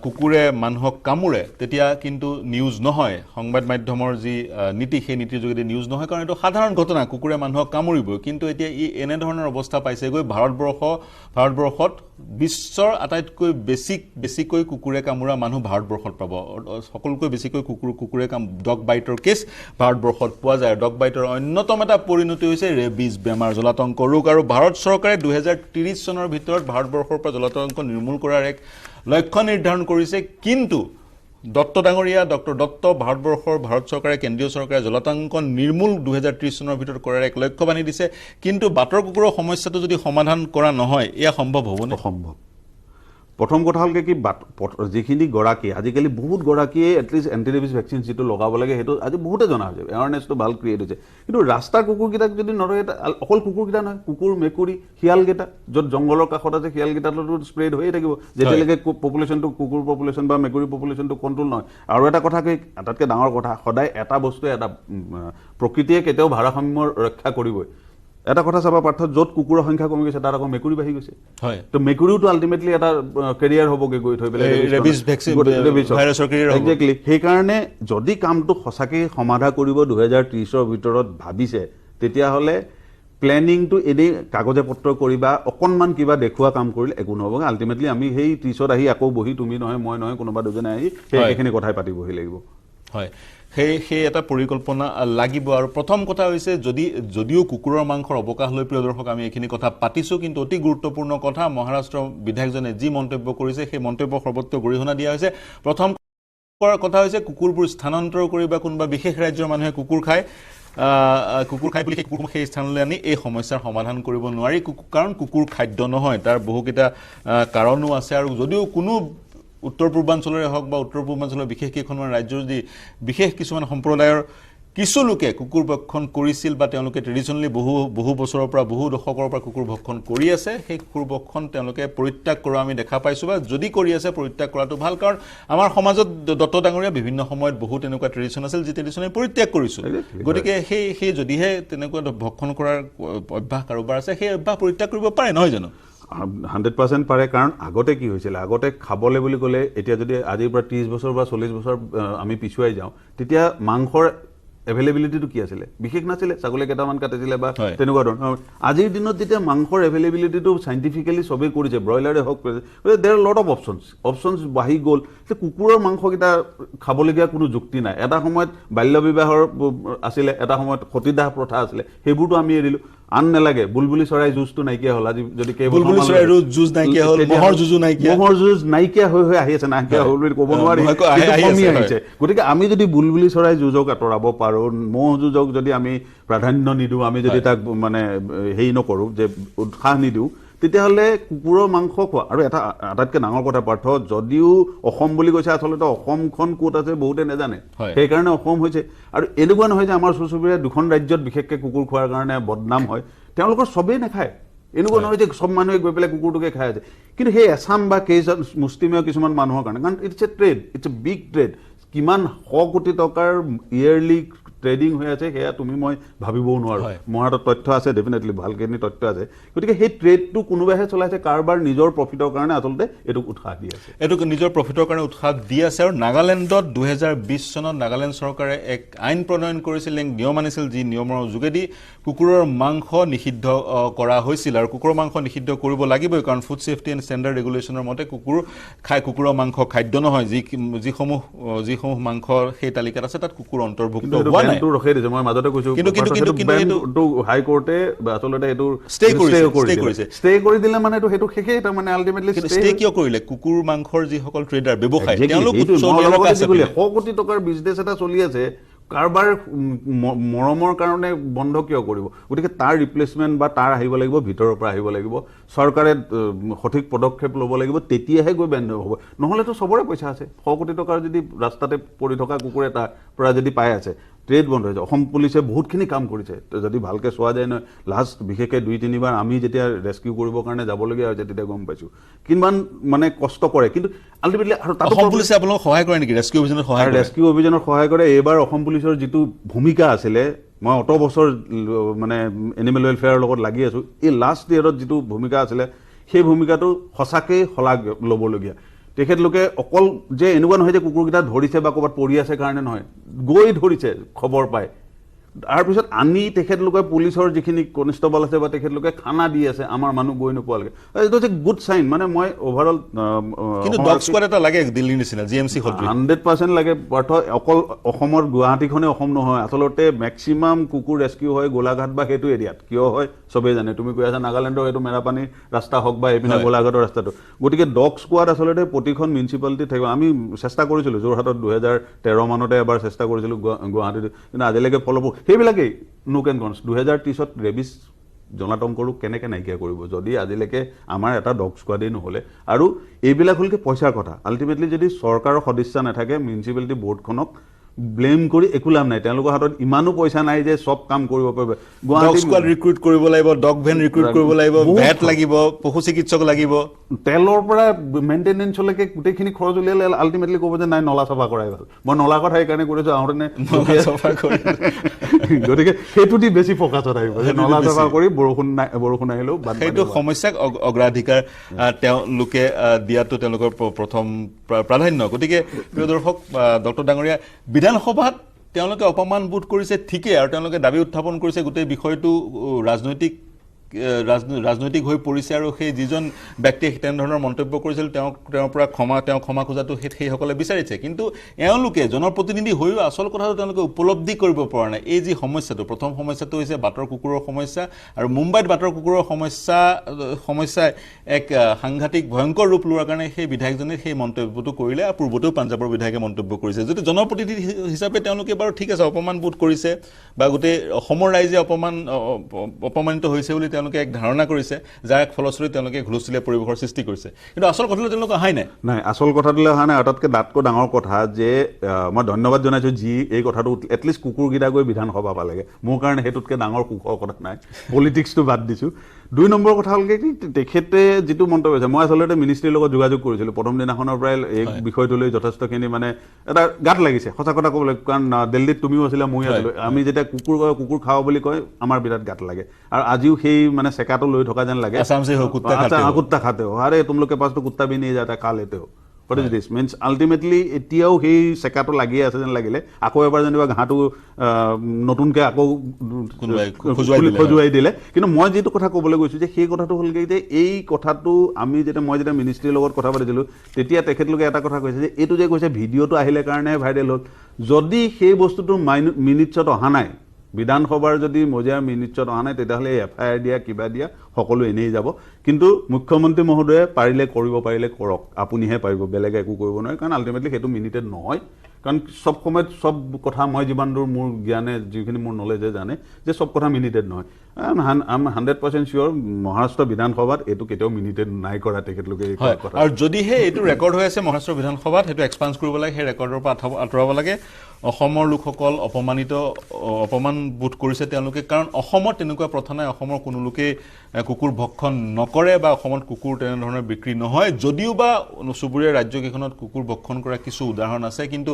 Speaker 2: কুকুৰে মানুহক কামুৰে তেতিয়া কিন্তু নিউজ নহয় সংবাদ মাধ্যমৰ যি নীতি সেই নীতিৰ যোগেদি নিউজ নহয় কাৰণ এইটো সাধাৰণ ঘটনা কুকুৰে মানুহক কামুৰিবই কিন্তু এতিয়া ই এনেধৰণৰ অৱস্থা পাইছেগৈ ভাৰতবৰ্ষত বিশ্বৰ আটাইতকৈ বেছিকৈ কুকুৰে কামুৰা মানুহ ভাৰতবৰ্ষত পাব সকলোতকৈ বেছিকৈ কুকুৰে ডগ বাইটৰ কেছ ভাৰতবৰ্ষত পোৱা যায় ডগ বাইটৰ অন্যতম এটা পৰিণতি হৈছে ৰেবিজ বেমাৰ জলাতংক ৰোগ আৰু ভাৰত চৰকাৰে 2030 চনৰ ভিতৰত ভাৰতবৰ্ষৰ পৰা জলাতংক নিৰ্মূল কৰাৰ এক লক্ষ্য নিৰ্ধাৰণ কৰিছে কিন্তু দত্ত ডাঙৰীয়া ডক্টৰ দত্ত ভাৰত চৰকাৰে কেন্দ্ৰীয় চৰকাৰে জলাতংক নিৰ্মূল 2030 চনৰ ভিতৰত কৰাৰ এক লক্ষ্য বান্ধি দিছে কিন্তু বাটৰ কুকুৰৰ সমস্যাটো যদি সমাধান কৰা নহয় এয়া সম্ভৱ হ'বনে
Speaker 7: সম্ভৱ প্ৰথম কথা হ'ল কি যিখিনি গৰাকী আজিকালি বহুত গৰাকীয়ে এটলিষ্ট এণ্টি ৰেবিজ ভেকচিন যিটো লগাব লাগে সেইটো আজি বহুতে জনা হৈছে এৱাৰনেছটো ভাল ক্ৰিয়েট হৈছে কিন্তু ৰাস্তাৰ কুকুৰকেইটাক যদি নধৰে অকল কুকুৰকেইটা নহয় কুকুৰ মেকুৰী শিয়ালকেইটা য'ত জংঘলৰ কাষত আছে শিয়ালকেইটাতো স্প্ৰেড হৈয়ে থাকিব যেতিয়ালৈকে পপুলেশ্যনটো কুকুৰ পপুলেশ্যন বা মেকুৰী পপুলেশ্যনটো কণ্ট্ৰল নহয় আৰু এটা কথা আটাইতকৈ ডাঙৰ কথা সদায় এটা বস্তুৱে এটা প্ৰকৃতিয়ে কেতিয়াও ভাৰসাম্য ৰক্ষা কৰিবই এটা কথা চাবা পাৰ্থ য'ত কুকুৰৰ সংখ্যা কমি গৈছে তাত আকৌ মেকুৰী বাঢ়ি গৈছে তো মেকুৰীওতো আল্টিমেটলি এটা কেৰিয়াৰ হ'বগৈ গৈ থৈ পেলাই একজেক্টলি সেইকাৰণে যদি কামটো সঁচাকৈ সমাধা কৰিব 2030ৰ ভিতৰত ভাবিছে তেতিয়াহ'লে প্লেনিংটো এনেই কাগজে পত্ৰ কৰিবা অকণমান কিবা দেখুওৱা কাম কৰিলে একো নহ'ব আল্টিমেটলি আমি সেই 30ত আহি আকৌ বহি তুমি নহয় মই নহয় কোনোবা দুজনে আহি সেই একেখিনি কথাই পাতিবহি লাগিব
Speaker 2: হয় সেই এটা পৰিকল্পনা লাগিব আৰু প্ৰথম কথা হৈছে যদিও কুকুৰৰ মাংসৰ অৱকাশ লৈ প্ৰিয় দৰ্শক আমি এইখিনি কথা পাতিছোঁ কিন্তু অতি গুৰুত্বপূৰ্ণ কথা মহাৰাষ্ট্ৰৰ বিধায়কজনে যি মন্তব্য কৰিছে সেই মন্তব্য সৰ্বত্ৰ গৰিহণা দিয়া হৈছে প্ৰথম কথা হৈছে কুকুৰবোৰ স্থানান্তৰ কৰি বা কোনোবা বিশেষ ৰাজ্যৰ মানুহে কুকুৰ খায় বুলি কুকুৰ সেই স্থানলৈ আনি এই সমস্যাৰ সমাধান কৰিব নোৱাৰি কাৰণ কুকুৰ খাদ্য নহয় তাৰ বহুকেইটা কাৰণো আছে আৰু যদিও কোনো উত্তৰ পূৰ্বাঞ্চলৰে হওক বা উত্তৰ পূৰ্বাঞ্চলৰ বিশেষ কেইখনমান ৰাজ্যৰ যি বিশেষ কিছুমান সম্প্ৰদায়ৰ কিছু লোকে কুকুৰ ভক্ষণ কৰিছিল বা তেওঁলোকে ট্ৰেডিশ্যনেলি বহু বছৰৰ পৰা বহু দশকৰ পৰা কুকুৰ ভক্ষণ কৰি আছে সেই কুকুৰ ভক্ষণ তেওঁলোকে পৰিত্যাগ কৰা আমি দেখা পাইছোঁ বা যদি কৰি আছে পৰিত্যাগ কৰাটো ভাল কাৰণ আমাৰ সমাজত দত্ত ডাঙৰীয়া বিভিন্ন সময়ত বহুত এনেকুৱা ট্ৰেডিশ্যন আছিল যি ট্ৰেডিশ্যনে পৰিত্যাগ কৰিছোঁ গতিকে সেই যদিহে তেনেকুৱা ভক্ষণ কৰাৰ অভ্যাস কাৰোবাৰ আছে সেই অভ্যাস পৰিত্যাগ কৰিব পাৰে নহয় জানো
Speaker 7: 100% পাৰে কাৰণ আগতে কি হৈছিল আগতে খাবলৈ বুলি ক'লে এতিয়া যদি আজিৰ পৰা 30 বছৰ বা 40 বছৰ আমি পিছুৱাই যাওঁ তেতিয়া মাংসৰ এভেইলেবিলিটিটো কি আছিলে বিশেষ নাছিলে ছাগলী কেইটামান কাটিছিলে বা তেনেকুৱা ধৰণৰ আজিৰ দিনত যেতিয়া মাংসৰ এভেইলেবিলিটিটো চাইণ্টিফিকেলি চবেই কৰিছে ব্ৰইলাৰে হওক দেৰ লট অফ অপশ্যনছ বাঢ়ি গ'ল কুকুৰৰ মাংসকেইটা খাবলগীয়া কোনো যুক্তি নাই এটা সময়ত বাল্য বিবাহৰ আছিলে এটা সময়ত সতীদাহ প্ৰথা আছিলে সেইবোৰতো আমি এৰিলোঁ আন নালাগে বুলবুলি চৰাই যুঁজটো নাইকিয়া হ'ল আজি যদি মহৰ যুঁজ নাইকিয়া হৈ আহি আছে নাইকিয়া হ'ল বুলি ক'ব নোৱাৰি কমি আহিছে গতিকে আমি যদি বুলবুলি চৰাই যুঁজক আঁতৰাব পাৰোঁ মহ যুঁজক যদি আমি প্ৰাধান্য নিদিওঁ আমি যদি তাক মানে হেৰি নকৰোঁ যে উৎসাহ নিদিওঁ তেতিয়াহ'লে কুকুৰৰ মাংস খোৱা আৰু এটা আটাইতকৈ ডাঙৰ কথা পাৰ্থ, যদিও অসম বুলি কৈছে আচলতে অসমখন ক'ত আছে বহুতে নাজানে, সেইকাৰণে অসম হৈছে। আৰু এনেকুৱা নহয় যে আমাৰ ওচৰ চুবুৰীয়া দুখন ৰাজ্যত বিশেষকৈ কুকুৰ খোৱাৰ কাৰণে বদনাম হয়, তেওঁলোকৰ চবেই নাখায়। এনেকুৱা নহয় যে চব মানুহে গৈ পেলাই কুকুৰটোকে খাই আছে, কিন্তু সেই এছাম বা কেইজন মুষ্টিমেয় কিছুমান মানুহৰ কাৰণে, কাৰণ it's a trade, it's a big trade, কিমান 100 কোটি টকাৰ ইয়াৰলি ট্ৰেডিং হৈ আছে সেয়া তুমি মই ভাবিবও নোৱাৰো। মোৰ হাতত তথ্য আছে, ডেফিনেটলি ভালখিনি তথ্য আছে। গতিকে সেই ট্ৰেডটো কোনোবাইহে চলাইছে, কাৰোবাৰ নিজৰ প্ৰফিটৰ কাৰণে আচলতে এইটোক উৎসাহ দি আছে,
Speaker 2: এইটোক নিজৰ প্ৰফিটৰ কাৰণে উৎসাহ দি আছে। আৰু নাগালেণ্ডত 2020 চনত নাগালেণ্ড চৰকাৰে এক আইন প্ৰণয়ন কৰিছিল, এক নিয়ম আনিছিল, যি নিয়মৰ যোগেদি কুকুৰৰ মাংস নিষিদ্ধ কৰা হৈছিল। আৰু কুকুৰৰ মাংস নিষিদ্ধ কৰিব লাগিবই, কাৰণ ফুড ছেফটি এণ্ড ষ্টেণ্ডাৰ্ড ৰেগুলেশ্যনৰ মতে কুকুৰৰ মাংস খাদ্য নহয়। যিসমূহ মাংস সেই তালিকাত আছে তাত কুকুৰ অন্তৰ্ভুক্ত হোৱা নাই।
Speaker 7: ৰখাই দিছে, মই মাজতে কৈছো, কিন্তু হাইকোৰ্টে আচলতে এইটো ষ্টে কৰি দিলে মানে সেইটো শেষেই, তাৰমানে আল্টিমেটলি
Speaker 2: ষ্টে কিয় কৰিলে? কুকুৰ মাংসৰ যিসকল ট্ৰেডাৰ ব্যৱসায়,
Speaker 7: 100 কোটি টকাৰ বিজনেছ এটা চলি আছে, কাৰোবাৰ মৰমৰ কাৰণে বন্ধ কিয় কৰিব? গতিকে তাৰ ৰিপ্লেচমেণ্ট বা তাৰ আহিব লাগিব, ভিতৰৰ পৰা আহিব লাগিব, চৰকাৰে সঠিক পদক্ষেপ ল'ব লাগিব, তেতিয়াহে গৈ বন্ধ হ'ব। নহ'লেতো চবৰে পইচা আছে, 100 কোটি টকাৰ যদি ৰাস্তাতে পৰি থকা কুকুৰ এটাৰ পৰা যদি পাই আছে, ট্ৰেড বন্ধ হৈছে। অসম পুলিচে বহুতখিনি কাম কৰিছে, যদি ভালকৈ চোৱা যায় নহয়, লাষ্ট বিশেষকৈ 2-3 বাৰ আমি যেতিয়া ৰেস্কিউ কৰিবৰ কাৰণে যাবলগীয়া হৈছে তেতিয়া গম পাইছোঁ কিমান মানে কষ্ট কৰে। কিন্তু আল্টিমেটলি আৰু
Speaker 2: অসম পুলিচে আপোনালোকক সহায় কৰে নেকি ৰেস্কিউ অভিযানত?
Speaker 7: ৰেস্কিউ অভিযানত সহায় কৰে। এইবাৰ অসম পুলিচৰ যিটো ভূমিকা আছিলে, মই অত বছৰ মানে এনিমেল ৱেলফেয়াৰৰ লগত লাগি আছোঁ, এই লাষ্ট ইয়েৰত যিটো ভূমিকা আছিলে সেই ভূমিকাটো সঁচাকৈ শলাগ ল'বলগীয়া। তেখেতলোকে অকল যে এনেকুৱা নহয় যে কুকুৰকেইটা ধৰিছে বা ক'ৰবাত পৰি আছে কাৰণে নহয়, গৈ ধৰিছে খবৰ পায়, তাৰপিছত আনি তেখেতলোকে পুলিচৰ যিখিনি কনষ্টেবল আছে বা তেখেতলোকে খানা দি আছে আমাৰ মানুহ গৈ নোপোৱালৈকে। এইটো হৈছে গুড চাইন। মানে মই অভাৰঅল
Speaker 2: কিন্তু ডগ স্কোৱাড এটা লাগে দিল্লীৰ নিচিনা, GMC
Speaker 7: 100% লাগে। অকল অসমৰ গুৱাহাটীখনে অসম নহয়, আচলতে মেক্সিমাম কুকুৰ ৰেস্কিউ হয় গোলাঘাট বা সেইটো এৰিয়াত। কিয় হয় চবেই জানে, তুমি কৈ আছা নাগালেণ্ডৰ এইটো মেৰাপানীৰ ৰাস্তা হওক বা এইপিনে গোলাঘাটৰ ৰাস্তাটো। গতিকে ডগ স্কোৱাড আচলতে প্ৰতিখন মিউনিচিপালিটিত থাকিব। আমি চেষ্টা কৰিছিলোঁ যোৰহাটত 2013 মানতে এবাৰ চেষ্টা কৰিছিলোঁ, গুৱাহাটীত, কিন্তু আজিলৈকে ফলপ্ৰসূ সেইবিলাকেই নুক এণ্ড কনছ। 2030ত ৰেবিছ জনাতংকৰো কেনেকৈ নাইকিয়া কৰিব যদি আজিলৈকে আমাৰ এটা ডগ স্কোৱাডেই নহ'লে? আৰু এইবিলাক হ'লকে পইচাৰ কথা। আল্টিমেটলি যদি চৰকাৰৰ সদিচ্ছা নাথাকে, মিউনিচিপালিটি বৰ্ডখনক ব্লেম কৰি একো লাভ নাই, তেওঁলোকৰ হাতত ইমানো পইচা নাই যে চব কাম কৰিব পাৰিব।
Speaker 2: ডগ স্কোৱাড ৰিক্ৰুট কৰিব লাগিব, ডগ ভেন ৰিক্ৰুট কৰিব লাগিব, ভেট লাগিব, পশু চিকিৎসক লাগিব,
Speaker 7: তেলৰ পৰা মেইনটেনেন্সলৈকে গোটেইখিনি খৰচ উলিয়ালে আল্টিমেটলি ক'ব যে নাই নলা চাফা কৰাই ভাল। মই নলা কথা সেইকাৰণে কৰিছোঁ, আহোঁতে গতিকে সেইটো দি বেছি ফ'কাছত আহিব যে নলা চাফা কৰি বৰষুণ আহিলেও
Speaker 2: সেইটো সমস্যাক অগ্ৰাধিকাৰ তেওঁলোকে দিয়াটো তেওঁলোকৰ প্ৰথম প্ৰাধান্য। গতিকে প্ৰিয় দৰ্শক, ডক্টৰ ডাঙৰীয়া, বিধানসভাত তেওঁলোকে অপমান বোধ কৰিছে ঠিকেই, আৰু তেওঁলোকে দাবী উত্থাপন কৰিছে গোটেই বিষয়টো ৰাজনৈতিক হৈ পৰিছে, আৰু সেই যিজন ব্যক্তিয়ে তেনেধৰণৰ মন্তব্য কৰিছিল তেওঁৰ পৰা ক্ষমা খোজাটো সেইসকলে বিচাৰিছে। কিন্তু এওঁলোকে জনপ্ৰতিনিধি হৈও আচল কথাটো তেওঁলোকে উপলব্ধি কৰিব পৰা নাই। এই যি সমস্যাটো, প্ৰথম সমস্যাটো হৈছে বাটৰ কুকুৰৰ সমস্যা, আৰু মুম্বাইত বাটৰ কুকুৰৰ সমস্যাই এক সাংঘাতিক ভয়ংকৰ ৰূপ লোৱাৰ কাৰণে সেই বিধায়কজনে সেই মন্তব্যটো কৰিলে। আৰু পূৰ্বতেও পাঞ্জাৱৰ বিধায়কে মন্তব্য কৰিছে। যদি জনপ্ৰতিনিধি হিচাপে তেওঁলোকে বাৰু ঠিক আছে অপমান বোধ কৰিছে বা গোটেই অসমৰ ৰাইজে অপমানিত হৈছে বুলি তেওঁলোকে এক ধাৰণা কৰিছে, যাৰ ফলস্বৰূপে তেওঁলোকে হুলস্থুলীয়া পৰিৱেশৰ সৃষ্টি কৰিছে, কিন্তু আচল কথালৈ তেওঁলোকে অহাই নাই।
Speaker 7: আচল কথাটোলৈ অহা নাই। আটাইতকৈ তাতকৈ ডাঙৰ কথা যে মই ধন্যবাদ জনাইছোঁ যি এই কথাটো এটলিষ্ট কুকুৰকেইটা গৈ বিধানসভা পালেগে। মোৰ কাৰণে সেইটোতকৈ ডাঙৰ সুখৰ কথা নাই, পলিটিক্সটো বাদ দিছোঁ। 2 নম্বৰ কথা হ'ল কি, তেখেতে যিটো মন্তব্য হৈছে, মই আচলতে মিনিষ্ট্ৰীৰ লগত যোগাযোগ কৰিছিলোঁ প্ৰথম দিনাখনৰ পৰাই এই বিষয়টোলৈ যথেষ্টখিনি মানে এটা গাত লাগিছে, সঁচা কথা ক'বলৈ। কাৰণ দিল্লীত তুমিও আছিলা, ময়ো আছিলোঁ। আমি যেতিয়া কুকুৰ খাওঁ বুলি কয় আমাৰ বিৰাট গাত লাগে, আৰু আজিও সেই মানে চেকাটো লৈ থকা যেন লাগে। কুত্তা খাতে हो, अरे तुम लोग के पास तो कुत्ता भी नहीं जाता, खा लेते हो। What is this? Means ultimately এতিয়াও সেই চেকাটো লাগি আছে যেন লাগিলে। আকৌ এবাৰ যেনিবা ঘাঁহটো নতুনকৈ আকৌ খজুৱাই দিলে। কিন্তু মই যিটো কথা ক'বলৈ গৈছোঁ যে সেই কথাটো হ'লগৈ যে এই কথাটো মই যেতিয়া মিনিষ্ট্ৰীৰ লগত কথা পাতিছিলোঁ, তেতিয়া তেখেতলোকে এটা কথা কৈছে যে এইটো যে কৈছে ভিডিঅ'টো আহিলে কাৰণেহে ভাইৰেল হ'ল। যদি সেই বস্তুটো মিনিটছত অহা নাই, বিধানসভাৰ যদি মজিয়াৰ মিনিটছত অহা নাই, তেতিয়াহ'লে FIR দিয়া কিবা দিয়া সকলো এনেই যাব। কিন্তু মুখ্যমন্ত্ৰী মহোদয়ে পাৰিলে কৰিব পাৰিলে কৰক, আপুনিহে পাৰিব, বেলেগে একো কৰিব নোৱাৰে, কাৰণ আল্টিমেটলি সেইটো মিনিটেড নহয়। কাৰণ চব সময়ত চব কথা মই যিমান দূৰ মোৰ জ্ঞানে যিখিনি মোৰ নলেজে জানে যে চব কথা মিনিটেড নহয় আম 100% চিয়'ৰ মহাৰাষ্ট্ৰ বিধানসভাত এইটো কেতিয়াও মিনিটেড নাই কৰা তেখেতলোকে এই কথা
Speaker 2: আৰু যদিহে এইটো ৰেকৰ্ড হৈ আছে মহাৰাষ্ট্ৰ বিধানসভাত সেইটো এক্সপান্স কৰিব লাগে সেই ৰেকৰ্ডৰ পৰা আঁতৰাব লাগে অসমৰ লোকসকল অপমান বোধ কৰিছে তেওঁলোকে কাৰণ অসমত তেনেকুৱা প্ৰথা নাই অসমৰ কোনো লোকে কুকুৰ ভক্ষণ নকৰে বা অসমত কুকুৰ তেনেধৰণৰ বিক্ৰী নহয় যদিও বা চুবুৰীয়া ৰাজ্যকেইখনত কুকুৰ ভক্ষণ কৰা কিছু উদাহৰণ আছে কিন্তু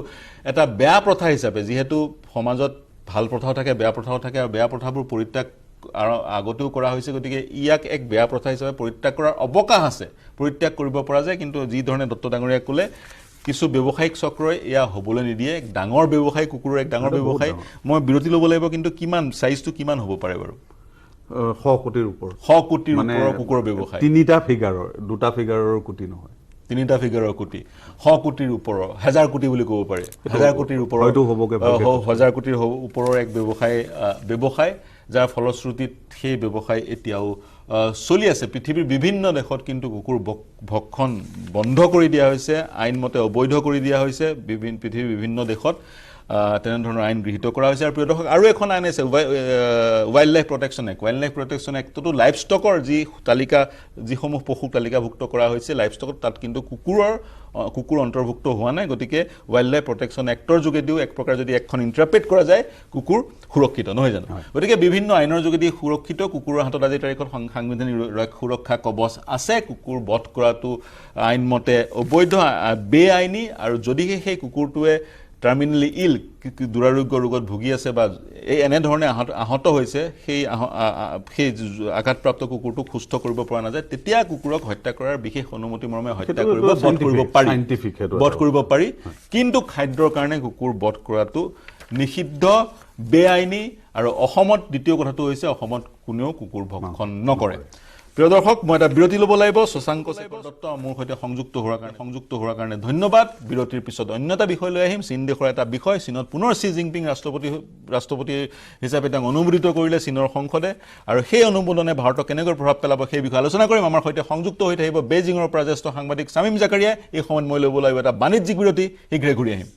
Speaker 2: এটা বেয়া প্ৰথা হিচাপে যিহেতু সমাজত ভাল প্ৰথাও থাকে বেয়া প্ৰথাও থাকে আৰু বেয়া প্ৰথাবোৰ পৰিত্যাগ আগতেও কৰা হৈছে গতিকে ইয়াক এক বেয়া প্ৰথা হিচাপে পৰিত্যাগ কৰাৰ অৱকাশ আছে পৰিত্যাগ কৰিব পৰা যায় কিন্তু যি ধৰণে দত্ত ডাঙৰীয়া ক'লে কিছু ব্যৱসায়িক চক্ৰই এয়া হ'বলৈ নিদিয়ে এক ডাঙৰ ব্যৱসায় কুকুৰৰ এক ডাঙৰ ব্যৱসায় মই বিৰতি ল'ব লাগিব কিন্তু কিমান সাইজটো কিমান হ'ব পাৰে বাৰু
Speaker 7: 100 কোটিৰ ওপৰ
Speaker 2: 100 কোটিৰ ওপৰৰ কুকুৰৰ ব্যৱসায়
Speaker 7: তিনিটা ফিগাৰৰ দুটা ফিগাৰৰ কোটি নহয়
Speaker 2: তিনিটা ফিগাৰৰ কোটি 100 কোটিৰ ওপৰৰ 1000 কোটি বুলি ক'ব পাৰে 1000 কোটিৰ ওপৰৰ
Speaker 7: হয়তো হ'বগে
Speaker 2: 1000 কোটিৰ ওপৰৰ এক ব্যৱসায় যাৰ ফলশ্ৰুতিত সেই ব্যৱসায় এতিয়াও চলি আছে পৃথিৱীৰ বিভিন্ন দেশত কিন্তু কুকুৰ ভক্ষণ বন্ধ কৰি দিয়া হৈছে আইনমতে অবৈধ কৰি দিয়া হৈছে পৃথিৱীৰ বিভিন্ন দেশত তেনেধৰণৰ আইন গৃহীত কৰা হৈছে আৰু প্ৰিয় দৰ্শক আৰু এখন আইন আছে ৱাইল্ড লাইফ প্ৰটেকশ্যন এক্টতো লাইফ ষ্টকৰ যিসমূহ পশু তালিকাভুক্ত কৰা হৈছে লাইফ ষ্টকত তাত কিন্তু কুকুৰ অন্তৰ্ভুক্ত হোৱা নাই গতিকে ৱাইল্ড লাইফ প্ৰটেকশ্যন এক্টৰ যোগেদিও এক প্ৰকাৰ যদি এখন ইণ্টাৰপ্ৰেট কৰা যায় কুকুৰ সুৰক্ষিত নহয় জানো গতিকে বিভিন্ন আইনৰ যোগেদি সুৰক্ষিত কুকুৰৰ হাতত আজিৰ তাৰিখত সাংবিধানিক সুৰক্ষা কবচ আছে কুকুৰ বধ কৰাটো আইনমতে অবৈধ বেআইনী আৰু যদিহে সেই কুকুৰটোৱে টাৰ্মিনেলি ইল দুৰাৰোগ্য ৰোগত ভুগি আছে বা এই এনেধৰণে আহত হৈছে সেই আঘাতপ্ৰাপ্ত কুকুৰটোক সুস্থ কৰিব পৰা নাযায় তেতিয়া কুকুৰক হত্যা কৰাৰ বিশেষ অনুমতি মৰ্মে হত্যা বধ কৰিব পাৰি কিন্তু খাদ্যৰ কাৰণে কুকুৰ বধ কৰাটো নিষিদ্ধ বেআইনী আৰু অসমত দ্বিতীয় কথাটো হৈছে অসমত কোনেও কুকুৰ ভক্ষণ নকৰে প্ৰিয় দৰ্শক মই এটা বিৰতি ল'ব লাগিব শশাংক দত্ত মোৰ সৈতে সংযুক্ত হোৱাৰ কাৰণে ধন্যবাদ বিৰতিৰ পিছত অন্য এটা বিষয় লৈ আহিম চীন দেশৰ এটা বিষয় চীনত পুনৰ চি জিনপিং ৰাষ্ট্ৰপতি হিচাপে তেওঁক অনুমোদিত কৰিলে চীনৰ সংসদে আৰু সেই অনুমোদনে ভাৰতক কেনেকৈ প্ৰভাৱ পেলাব সেই বিষয়ে আলোচনা কৰিম আমাৰ সৈতে সংযুক্ত হৈ থাকিব বেইজিঙৰ পৰা জ্যেষ্ঠ সাংবাদিক শামীম জাকাৰিয়া এই সময়ত মই ল'ব লাগিব এটা বাণিজ্যিক বিৰতি শীঘ্ৰে ঘূৰি আহিম